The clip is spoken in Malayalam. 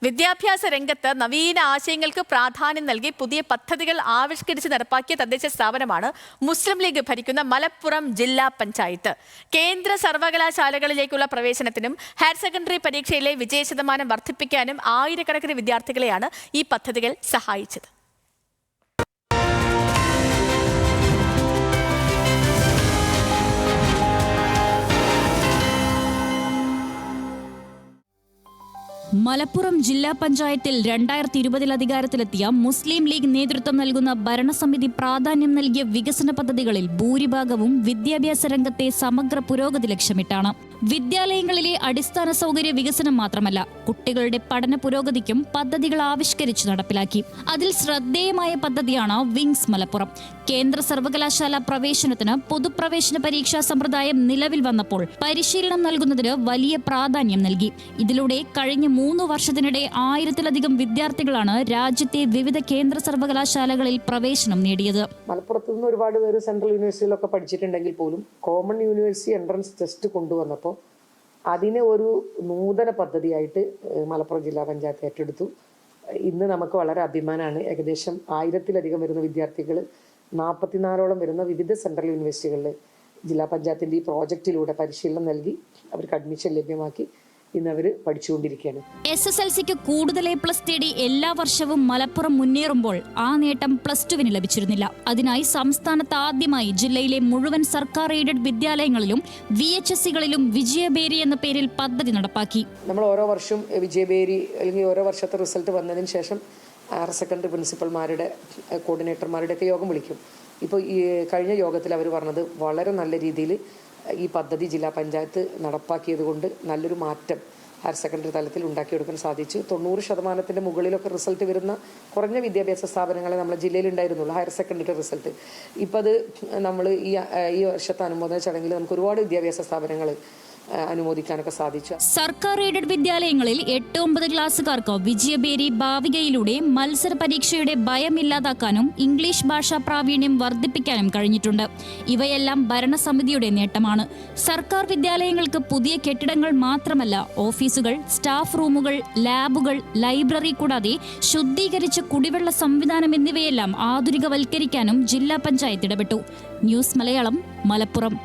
വിദ്യാഭ്യാസ രംഗത്ത് നവീന ആശയങ്ങൾക്ക് പ്രാധാന്യം നൽകി പുതിയ പദ്ധതികൾ ആവിഷ്കരിച്ച് നടപ്പാക്കിയ തദ്ദേശ സ്ഥാപനമാണ് മുസ്ലിം ലീഗ് ഭരിക്കുന്ന മലപ്പുറം ജില്ലാ പഞ്ചായത്ത്. കേന്ദ്ര സർവകലാശാലകളിലേക്കുള്ള പ്രവേശനത്തിനും ഹയർ സെക്കൻഡറി പരീക്ഷയിലെ വിജയശതമാനം വർദ്ധിപ്പിക്കാനും ആയിരക്കണക്കിന് വിദ്യാർത്ഥികളെയാണ് ഈ പദ്ധതികൾ സഹായിച്ചത്. മലപ്പുറം ജില്ലാ പഞ്ചായത്തിൽ 2020 അധികാരത്തിലെത്തിയ മുസ്ലിം ലീഗ് നേതൃത്വം നൽകുന്ന ഭരണസമിതി പ്രാധാന്യം നൽകിയ വികസന പദ്ധതികളിൽ ഭൂരിഭാഗവും വിദ്യാഭ്യാസ രംഗത്തെ സമഗ്ര പുരോഗതി ലക്ഷ്യമിട്ടാണ്. വിദ്യാലയങ്ങളിലെ അടിസ്ഥാന സൗകര്യ വികസനം മാത്രമല്ല, കുട്ടികളുടെ പഠന പുരോഗതിക്കും പദ്ധതികൾ ആവിഷ്കരിച്ച് നടപ്പിലാക്കി. അതിൽ ശ്രദ്ധേയമായ പദ്ധതിയാണ് വിങ്സ് മലപ്പുറം. കേന്ദ്ര സർവകലാശാല പ്രവേശനത്തിന് പൊതുപ്രവേശന പരീക്ഷാ സമ്പ്രദായം നിലവിൽ വന്നപ്പോൾ പരിശീലനം നൽകുന്നതിന് വലിയ പ്രാധാന്യം നൽകി. ഇതിലൂടെ കഴിഞ്ഞ 3 വർഷത്തിനിടെ 1000-ലധികം വിദ്യാർത്ഥികളാണ് രാജ്യത്തെ വിവിധ കേന്ദ്ര സർവകലാശാലകളിൽ പ്രവേശനം നേടിയത്. മലപ്പുറത്ത് നിന്ന് ഒരുപാട് പേര് സെൻട്രൽ യൂണിവേഴ്സിറ്റിയിലൊക്കെ പഠിച്ചിട്ടുണ്ടെങ്കിൽ പോലും കോമൺ യൂണിവേഴ്സിറ്റി എൻട്രൻസ് ടെസ്റ്റ് കൊണ്ടുവന്നപ്പോൾ അതിനെ ഒരു നൂതന പദ്ധതിയായിട്ട് മലപ്പുറം ജില്ലാ പഞ്ചായത്ത് ഏറ്റെടുത്തു. ഇന്ന് നമുക്ക് വളരെ അഭിമാനമാണ്. ഏകദേശം 1000-ലധികം വരുന്ന വിദ്യാർത്ഥികൾ 44ഓളം വരുന്ന വിവിധ സെൻട്രൽ യൂണിവേഴ്സിറ്റികളിൽ ജില്ലാ പഞ്ചായത്തിൻ്റെ ഈ പ്രോജക്റ്റിലൂടെ പരിശീലനം നൽകി അവർക്ക് അഡ്മിഷൻ ലഭ്യമാക്കി ഇന്ന് അവർ പഠിച്ചുകൊണ്ടിരിക്കുകയാണ്. SSLCക്ക് കൂടുതൽ A+ നേടി എല്ലാ വർഷവും മലപ്പുറം മുന്നേറുമ്പോൾ ആ നേട്ടം +2 ലഭിച്ചിരുന്നില്ല. അതിനായി സംസ്ഥാനത്ത് ആദ്യമായി ജില്ലയിലെ മുഴുവൻ സർക്കാർ എയ്ഡഡ് വിദ്യാലയങ്ങളിലും VHSCകളിലും വിജയബേരി എന്ന പേരിൽ പദ്ധതി നടപ്പാക്കി. നമ്മൾ ഓരോ വർഷവും വിജയബേരി അല്ലെങ്കിൽ ഓരോ വർഷത്തെ റിസൾട്ട് വന്നതിന് ശേഷം ഹയർ സെക്കൻഡറി പ്രിൻസിപ്പൽമാരുടെ കോർഡിനേറ്റർമാരുടെയൊക്കെ യോഗം വിളിക്കും. ഇപ്പോൾ ഈ കഴിഞ്ഞ യോഗത്തിൽ അവർ പറഞ്ഞത് വളരെ നല്ല രീതിയിൽ ഈ പദ്ധതി ജില്ലാ പഞ്ചായത്ത് നടപ്പാക്കിയത് കൊണ്ട് നല്ലൊരു മാറ്റം ഹയർ സെക്കൻഡറി തലത്തിൽ ഉണ്ടാക്കിയെടുക്കാൻ സാധിച്ചു. 90% മുകളിലൊക്കെ റിസൾട്ട് വരുന്ന കുറഞ്ഞ വിദ്യാഭ്യാസ സ്ഥാപനങ്ങളെ നമ്മുടെ ജില്ലയിൽ ഉണ്ടായിരുന്നുള്ളൂ ഹയർ സെക്കൻഡറി റിസൾട്ട്. ഇപ്പോൾ അത് നമ്മൾ ഈ വർഷത്തെ അനുമോദന ചടങ്ങിൽ നമുക്ക് ഒരുപാട് വിദ്യാഭ്യാസ സ്ഥാപനങ്ങൾ അനുമോദിക്കാനൊക്കെ സാധിച്ചു. സർക്കാർ എയ്ഡഡ് വിദ്യാലയങ്ങളിൽ 8-9 ക്ലാസ്സുകാർക്ക് വിജയബേരി ഭാവികയിലൂടെ മത്സര പരീക്ഷയുടെ ഭയം ഇല്ലാതാക്കാനും ഇംഗ്ലീഷ് ഭാഷാ പ്രാവീണ്യം വർദ്ധിപ്പിക്കാനും കഴിഞ്ഞിട്ടുണ്ട്. ഇവയെല്ലാം ഭരണസമിതിയുടെ നേട്ടമാണ്. സർക്കാർ വിദ്യാലയങ്ങൾക്ക് പുതിയ കെട്ടിടങ്ങൾ മാത്രമല്ല, ഓഫീസുകൾ, സ്റ്റാഫ് റൂമുകൾ, ലാബുകൾ, ലൈബ്രറി കൂടാതെ ശുദ്ധീകരിച്ച കുടിവെള്ള സംവിധാനം എന്നിവയെല്ലാം ആധുനികവൽക്കരിക്കാനും ജില്ലാ പഞ്ചായത്ത് ഇടപെട്ടു. ന്യൂസ് മലയാളം, മലപ്പുറം.